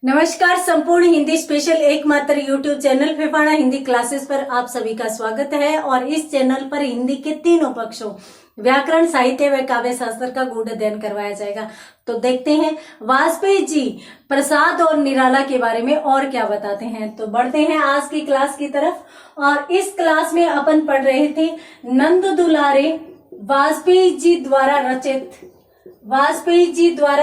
नमस्कार। संपूर्ण हिंदी स्पेशल एकमात्र YouTube channel Phefana Hindi classes पर आप सभी का स्वागत है। और इस चैनल पर हिंदी के तीनों पक्षों व्याकरण, साहित्य व काव्य शास्त्र का गूढ़ अध्ययन करवाया जाएगा। तो देखते हैं वाजपेयी जी प्रसाद और निराला के बारे में और क्या बताते हैं। तो बढ़ते हैं आज की क्लास की तरफ। और इस क्लास में अपन पढ़ रहे थे नंद दुलारे वाजपेयी जी द्वारा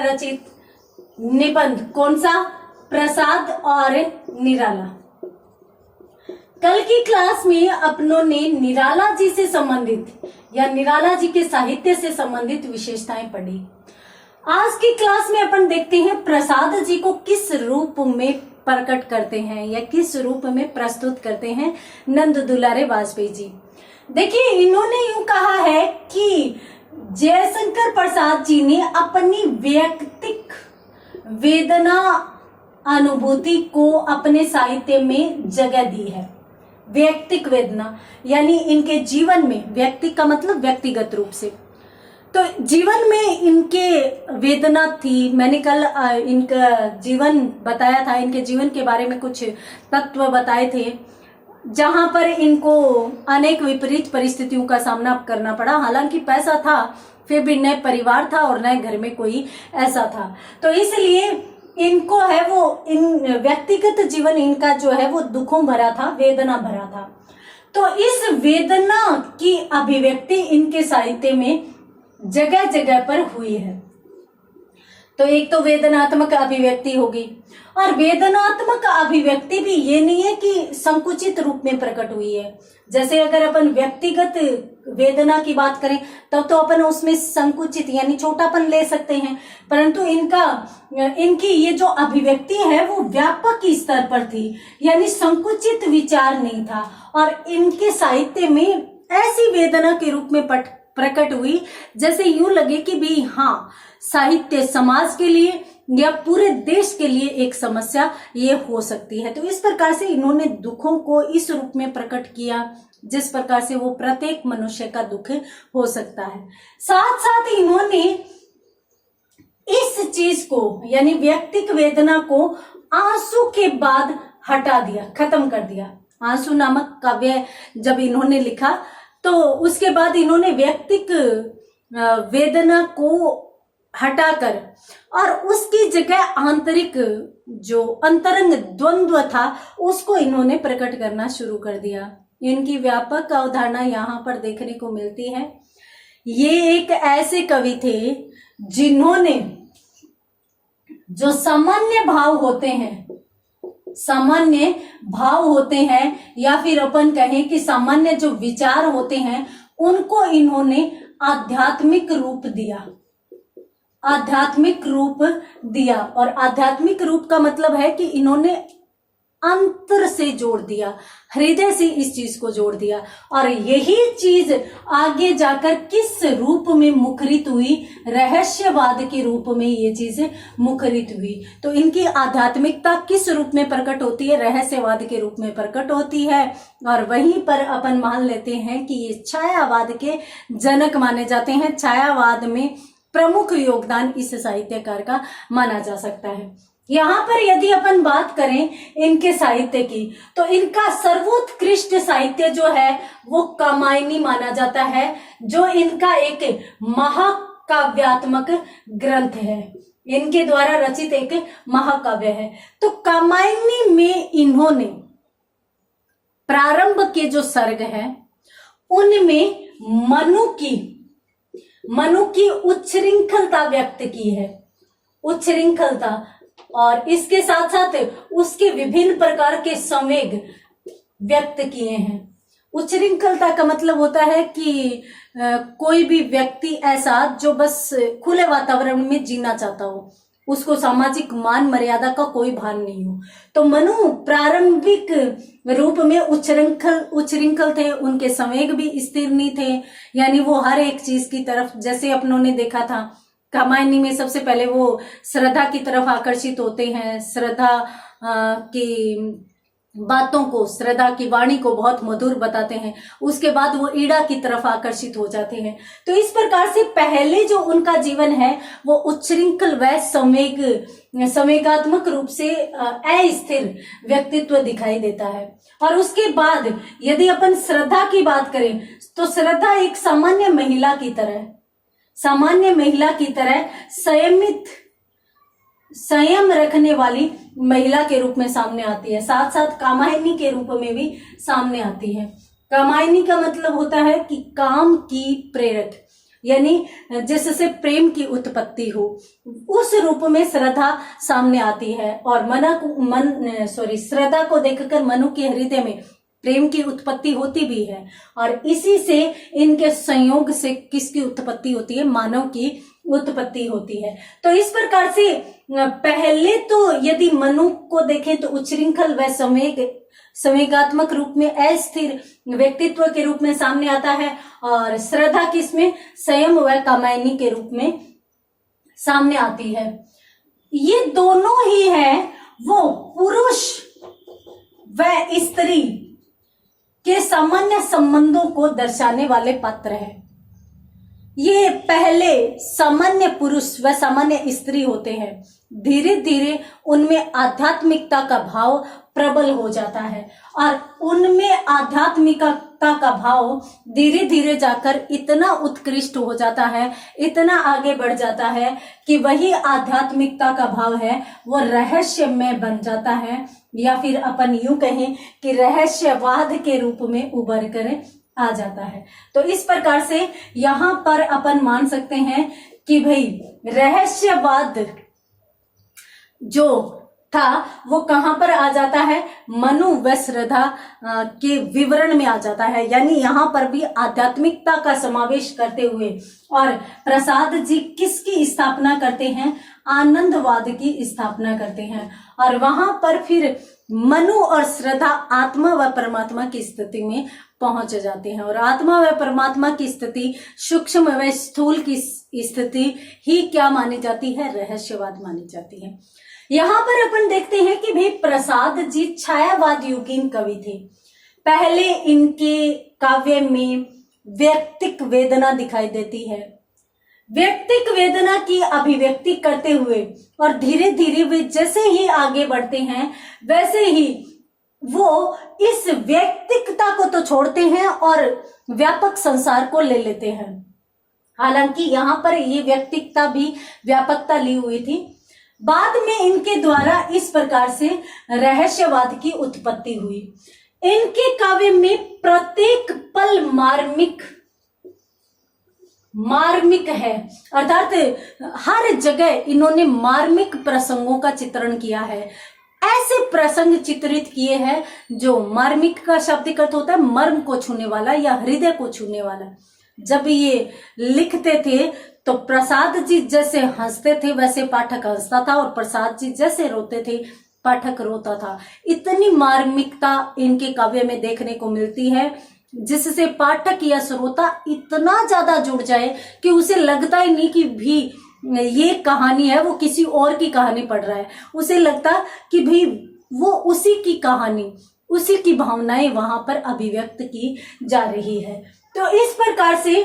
रचित निबंध। कौन सा? प्रसाद और निराला। कल की क्लास में अपनों ने निराला जी से संबंधित या निराला जी के साहित्य से संबंधित विशेषताएं पढ़ी। आज की क्लास में अपन देखते हैं प्रसाद जी को किस रूप में प्रकट करते हैं या किस रूप में प्रस्तुत करते हैं नंद दुलारे वाजपेयी जी। देखिए, इन्होंने यूं कहा है कि जयशंकर प्रसाद जी ने अपनी वैयक्तिक वेदना अनुभूति को अपने साहित्य में जगह दी है। वैयक्तिक वेदना यानी इनके जीवन में, व्यक्ति का मतलब व्यक्तिगत रूप से, तो जीवन में इनके वेदना थी। मैंने कल इनका जीवन बताया था, इनके जीवन के बारे में कुछ तत्व बताए थे जहां पर इनको अनेक विपरीत परिस्थितियों का सामना करना पड़ा। हालांकि पैसा था, फिर भी नए परिवार था और नए घर में कोई ऐसा था, तो इसलिए इनको है वो इन व्यक्तिगत जीवन इनका जो है वो दुखों भरा था, वेदना भरा था। तो इस वेदना की अभिव्यक्ति इनके साहित्य में जगह जगह पर हुई है। तो एक तो वेदनात्मक अभिव्यक्ति होगी, और वेदनात्मक अभिव्यक्ति भी ये नहीं है कि संकुचित रूप में प्रकट हुई है। जैसे अगर अपन व्यक्तिगत वेदना की बात करें तब तो अपन उसमें संकुचित यानी छोटापन ले सकते हैं, परंतु इनकी ये जो अभिव्यक्ति है वो व्यापक स्तर पर थी, यानी संकुचित विचार नहीं था। और इनके साहित्य में ऐसी वेदना के रूप में प्रकट हुई जैसे यूं लगे कि भी हाँ, साहित्य समाज के लिए या पूरे देश के लिए एक समस्या ये हो सकती है। तो इस प्रकार से इन्होंने दुखों को इस रूप में प्रकट किया जिस प्रकार से वो प्रत्येक मनुष्य का दुख हो सकता है। साथ साथ इन्होंने इस चीज को यानी व्यक्तिक वेदना को आंसू के बाद हटा दिया, खत्म कर दिया। आंसू नामक काव्य जब इन्होंने लिखा तो उसके बाद इन्होंने व्यक्तिक वेदना को हटाकर और उसकी जगह आंतरिक जो अंतरंग द्वंद्व था उसको इन्होंने प्रकट करना शुरू कर दिया। इनकी व्यापक अवधारणा यहाँ पर देखने को मिलती है। ये एक ऐसे कवि थे जिन्होंने जो सामान्य भाव होते हैं या फिर अपन कहें कि सामान्य जो विचार होते हैं उनको इन्होंने आध्यात्मिक रूप दिया। और आध्यात्मिक रूप का मतलब है कि इन्होंने अंतर से जोड़ दिया, हृदय से इस चीज को जोड़ दिया। और यही चीज आगे जाकर किस रूप में मुखरित हुई? रहस्यवाद के रूप में ये चीज मुखरित हुई। तो इनकी आध्यात्मिकता किस रूप में प्रकट होती है? रहस्यवाद के रूप में प्रकट होती है। और वहीं पर अपन मान लेते हैं कि ये छायावाद के जनक माने जाते हैं। छायावाद में प्रमुख योगदान इस साहित्यकार का माना जा सकता है। यहाँ पर यदि अपन बात करें इनके साहित्य की तो इनका सर्वोत्कृष्ट साहित्य जो है वो कामायनी माना जाता है, जो इनका एक महाकाव्यात्मक ग्रंथ है, इनके द्वारा रचित एक महाकाव्य है। तो कामायनी में इन्होंने प्रारंभ के जो सर्ग है उनमें मनु की उच्छृंखलता व्यक्त की है, उच्छृंखलता, और इसके साथ साथ उसके विभिन्न प्रकार के संवेग व्यक्त किए हैं। उच्छृंखलता का मतलब होता है कि कोई भी व्यक्ति ऐसा जो बस खुले वातावरण में जीना चाहता हो, उसको सामाजिक मान मर्यादा का कोई भान नहीं हो। तो मनु प्रारंभिक रूप में उच्छृंखल थे, उनके संवेग भी स्थिर नहीं थे, यानी वो हर एक चीज की तरफ, जैसे अपनों ने देखा था कामायनी में सबसे पहले वो श्रद्धा की तरफ आकर्षित होते हैं, श्रद्धा की बातों को, श्रद्धा की वाणी को बहुत मधुर बताते हैं, उसके बाद वो ईड़ा की तरफ आकर्षित हो जाते हैं। तो इस प्रकार से पहले जो उनका जीवन है वो उच्छृंखल व संवेगात्मक रूप से अस्थिर व्यक्तित्व दिखाई देता है। और उसके बाद यदि अपन श्रद्धा की बात करें तो श्रद्धा एक सामान्य महिला की तरह संयम रखने वाली महिला के रूप में सामने आती है, साथ साथ कामायनी के रूप में भी सामने आती है। कामायनी का मतलब होता है कि काम की प्रेरक, यानी जिससे प्रेम की उत्पत्ति हो, उस रूप में श्रद्धा सामने आती है। और श्रद्धा को देखकर मनु के हृदय में प्रेम की उत्पत्ति होती भी है। और इसी से इनके संयोग से किसकी उत्पत्ति होती है? मानव की उत्पत्ति होती है। तो इस प्रकार से पहले तो यदि मनु को देखें तो उच्छृंखल व संवेगात्मक रूप में अस्थिर व्यक्तित्व के रूप में सामने आता है, और श्रद्धा किसमें? संयम व कामायनी के रूप में सामने आती है। ये दोनों ही है वो पुरुष व स्त्री के सामान्य संबंधों को दर्शाने वाले पात्र हैं। ये पहले सामान्य पुरुष व सामान्य स्त्री होते हैं, धीरे धीरे उनमें आध्यात्मिकता का भाव प्रबल हो जाता है, और उनमें आध्यात्मिकता का भाव धीरे धीरे जाकर इतना उत्कृष्ट हो जाता है, इतना आगे बढ़ जाता है कि वही आध्यात्मिकता का भाव है वो रहस्यमय बन जाता है, या फिर अपन यूं कहें कि रहस्यवाद के रूप में उभर कर आ जाता है। तो इस प्रकार से यहाँ पर अपन मान सकते हैं कि भाई रहस्यवाद जो था वो कहां पर आ जाता है? मनु व श्रद्धा के विवरण में आ जाता है, यानी यहाँ पर भी आध्यात्मिकता का समावेश करते हुए। और प्रसाद जी किसकी स्थापना करते हैं? आनंदवाद की स्थापना करते हैं। और वहां पर फिर मनु और श्रद्धा आत्मा व परमात्मा की स्थिति में पहुंच जाते हैं, और आत्मा व परमात्मा की स्थिति, सूक्ष्म व स्थूल की स्थिति ही क्या मानी जाती है? रहस्यवाद मानी जाती है। यहाँ पर अपन देखते हैं कि भाई प्रसाद जी छायावाद युगीन कवि थे। पहले इनके काव्य में व्यक्तिक वेदना दिखाई देती है, व्यक्तिक वेदना की अभिव्यक्ति करते हुए, और धीरे धीरे वे जैसे ही आगे बढ़ते हैं वैसे ही वो इस व्यक्तिकता को तो छोड़ते हैं और व्यापक संसार को ले लेते हैं। हालांकि यहाँ पर ये व्यक्तिकता भी व्यापकता ली हुई थी। बाद में इनके द्वारा इस प्रकार से रहस्यवाद की उत्पत्ति हुई। इनके काव्य में प्रत्येक पल मार्मिक है, अर्थात हर जगह इन्होंने मार्मिक प्रसंगों का चित्रण किया है। ऐसे प्रसंग चित्रित किए हैं जो मार्मिक का शाब्दिक अर्थ होता है मर्म को छूने वाला या हृदय को छूने वाला। जब ये लिखते थे तो प्रसाद जी जैसे हंसते थे वैसे पाठक हंसता था, और प्रसाद जी जैसे रोते थे पाठक रोता था। इतनी मार्मिकता इनके काव्य में देखने को मिलती है जिससे पाठक या श्रोता इतना ज्यादा जुड़ जाए कि उसे लगता ही नहीं कि भी ये कहानी है, वो किसी और की कहानी पढ़ रहा है। उसे लगता कि भाई वो उसी की कहानी, उसी की भावनाएं वहां पर अभिव्यक्त की जा रही है। तो इस प्रकार से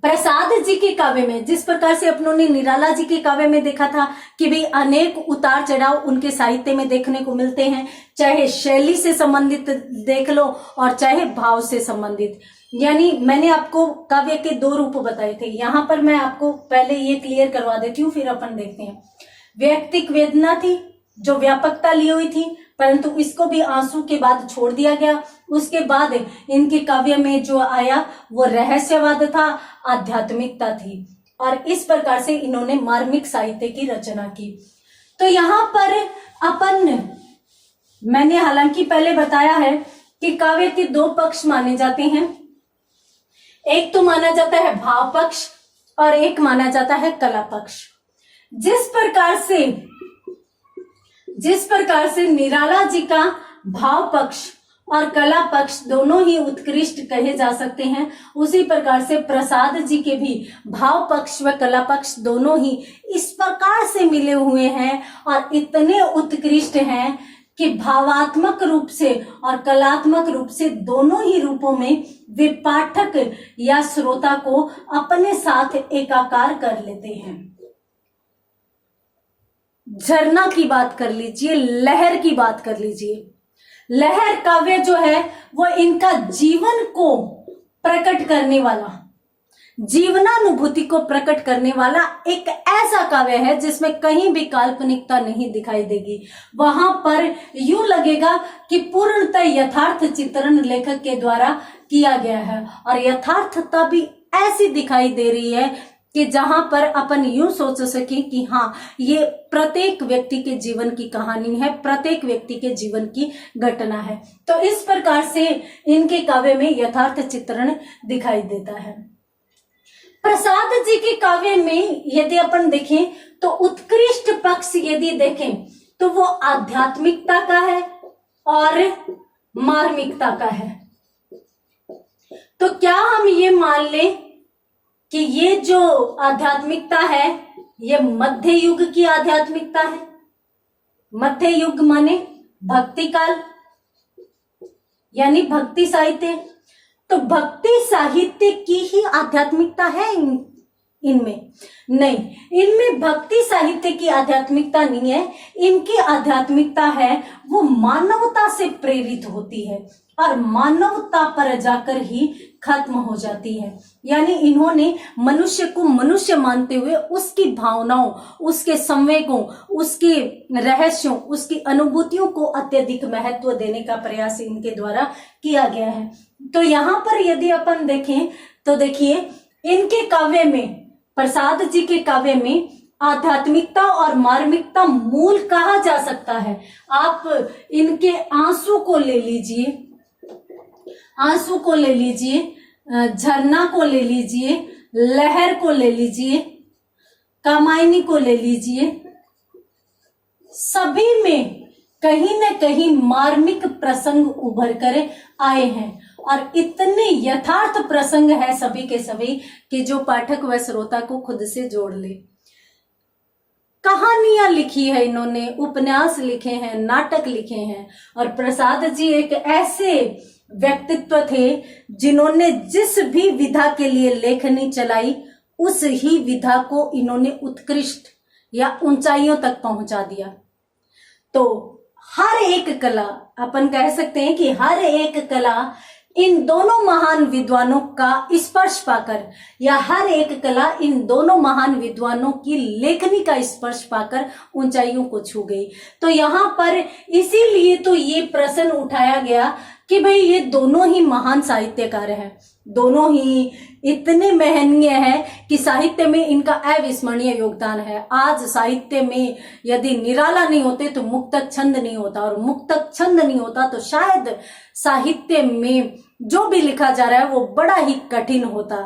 प्रसाद जी के काव्य में, जिस प्रकार से अपनों ने निराला जी के काव्य में देखा था कि भाई अनेक उतार चढ़ाव उनके साहित्य में देखने को मिलते हैं, चाहे शैली से संबंधित देख लो और चाहे भाव से संबंधित। यानी मैंने आपको काव्य के दो रूप बताए थे, यहाँ पर मैं आपको पहले ये क्लियर करवा देती हूँ, फिर अपन देखते हैं। व्यक्तिक वेदना थी जो व्यापकता ली हुई थी, परंतु इसको भी आंसू के बाद छोड़ दिया गया। उसके बाद इनके काव्य में जो आया वो रहस्यवाद था, आध्यात्मिकता थी, और इस प्रकार से इन्होंने मार्मिक साहित्य की रचना की। तो यहाँ पर मैंने हालांकि पहले बताया है कि काव्य के दो पक्ष माने जाते हैं, एक तो माना जाता है भाव पक्ष और एक माना जाता है कला पक्ष। जिस प्रकार से निराला जी का भाव पक्ष और कला पक्ष दोनों ही उत्कृष्ट कहे जा सकते हैं, उसी प्रकार से प्रसाद जी के भी भाव पक्ष व कला पक्ष दोनों ही इस प्रकार से मिले हुए हैं और इतने उत्कृष्ट हैं कि भावात्मक रूप से और कलात्मक रूप से दोनों ही रूपों में वे पाठक या श्रोता को अपने साथ एकाकार कर लेते हैं। झरना की बात कर लीजिए, लहर की बात कर लीजिए। लहर काव्य जो है वो इनका जीवन को प्रकट करने वाला, जीवनानुभूति को प्रकट करने वाला एक ऐसा काव्य है जिसमें कहीं भी काल्पनिकता नहीं दिखाई देगी। वहां पर यूं लगेगा कि पूर्णतः यथार्थ चित्रण लेखक के द्वारा किया गया है और यथार्थता भी ऐसी दिखाई दे रही है कि जहां पर अपन यूं सोच सके कि हाँ, ये प्रत्येक व्यक्ति के जीवन की कहानी है, प्रत्येक व्यक्ति के जीवन की घटना है। तो इस प्रकार से इनके काव्य में यथार्थ चित्रण दिखाई देता है। प्रसाद जी के काव्य में यदि अपन देखें तो उत्कृष्ट पक्ष यदि देखें तो वो आध्यात्मिकता का है और मार्मिकता का है। तो क्या हम ये मान लें कि ये जो आध्यात्मिकता है ये मध्य युग की आध्यात्मिकता है? मध्य युग माने भक्ति काल यानी भक्ति साहित्य। तो भक्ति साहित्य की ही आध्यात्मिकता है इनमें? नहीं, इनमें भक्ति साहित्य की आध्यात्मिकता नहीं है। इनकी आध्यात्मिकता है वो मानवता से प्रेरित होती है और मानवता पर जाकर ही खत्म हो जाती है। यानी इन्होंने मनुष्य को मनुष्य मानते हुए उसकी भावनाओं, उसके संवेगों, उसके रहस्यों, उसकी अनुभूतियों को अत्यधिक महत्व देने का प्रयास इनके द्वारा किया गया है। तो यहाँ पर यदि अपन देखें तो देखिए इनके काव्य में, प्रसाद जी के काव्य में आध्यात्मिकता और मार्मिकता मूल कहा जा सकता है। आप इनके आंसू को ले लीजिए, आंसू को ले लीजिए, झरना को ले लीजिए, लहर को ले लीजिए, कामायनी को ले लीजिए, सभी में कहीं न कहीं मार्मिक प्रसंग उभर कर आए हैं और इतने यथार्थ प्रसंग है सभी के सभी कि जो पाठक व श्रोता को खुद से जोड़ ले। कहानियां लिखी है इन्होंने, उपन्यास लिखे हैं, नाटक लिखे हैं और प्रसाद जी एक ऐसे व्यक्तित्व थे जिन्होंने जिस भी विधा के लिए लेखनी चलाई उस ही विधा को इन्होंने उत्कृष्ट या ऊंचाइयों तक पहुंचा दिया। तो हर एक कला, अपन कह सकते हैं कि हर एक कला इन दोनों महान विद्वानों का स्पर्श पाकर, या हर एक कला इन दोनों महान विद्वानों की लेखनी का स्पर्श पाकर ऊंचाइयों को छू गई। तो यहाँ पर इसीलिए तो ये प्रश्न उठाया गया कि भाई ये दोनों ही महान साहित्यकार हैं, दोनों ही इतने महनीय हैं कि साहित्य में इनका अविस्मरणीय योगदान है। आज साहित्य में यदि निराला नहीं होते तो मुक्तक छंद नहीं होता, और मुक्तक छंद नहीं होता तो शायद साहित्य में जो भी लिखा जा रहा है वो बड़ा ही कठिन होता।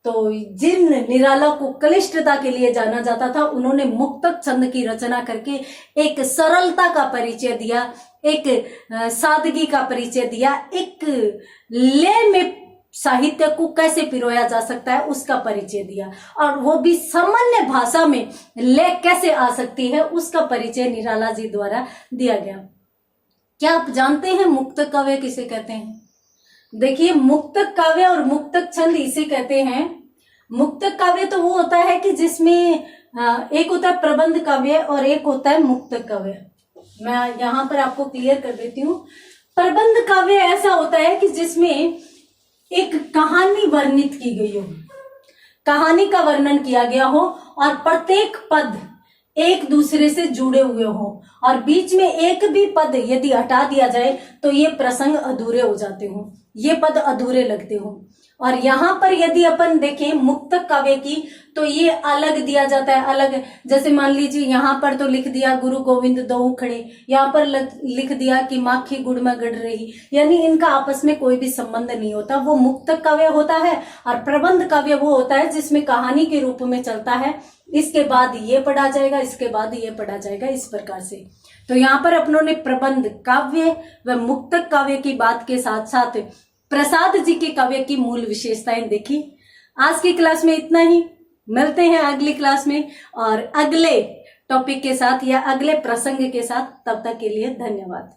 तो जिन निराला को क्लिष्टता के लिए जाना जाता था, उन्होंने मुक्तक छंद की रचना करके एक सरलता का परिचय दिया, एक सादगी का परिचय दिया, एक लय में साहित्य को कैसे पिरोया जा सकता है उसका परिचय दिया, और वो भी सामान्य भाषा में लय कैसे आ सकती है उसका परिचय निराला जी द्वारा दिया गया। क्या आप जानते हैं मुक्तक काव्य किसे कहते हैं? देखिए, मुक्तक काव्य और मुक्तक छंद इसे कहते हैं। मुक्तक काव्य तो वो होता है कि जिसमें एक होता है प्रबंध काव्य और एक होता है मुक्तक काव्य। मैं यहाँ पर आपको क्लियर कर देती हूँ। प्रबंध काव्य ऐसा होता है कि जिसमें एक कहानी वर्णित की गई हो, कहानी का वर्णन किया गया हो और प्रत्येक पद एक दूसरे से जुड़े हुए हो, और बीच में एक भी पद यदि हटा दिया जाए तो ये प्रसंग अधूरे हो जाते हो, ये पद अधूरे लगते हो। और यहाँ पर यदि अपन देखें मुक्तक काव्य की तो ये अलग दिया जाता है, अलग। जैसे मान लीजिए यहाँ पर तो लिख दिया गुरु गोविंद दोऊ खड़े, यहाँ पर लिख दिया कि माखी गुड़ में गड़ रही, यानी इनका आपस में कोई भी संबंध नहीं होता। वो मुक्तक काव्य होता है। और प्रबंध काव्य वो होता है जिसमें कहानी के रूप में चलता है, इसके बाद ये पढ़ा जाएगा, इसके बाद ये पढ़ा जाएगा, इस प्रकार से। तो यहाँ पर अपनों ने प्रबंध काव्य व मुक्तक काव्य की बात के साथ साथ प्रसाद जी के काव्य की मूल विशेषताएं देखी। आज की क्लास में इतना ही, मिलते हैं अगली क्लास में और अगले टॉपिक के साथ या अगले प्रसंग के साथ। तब तक के लिए धन्यवाद।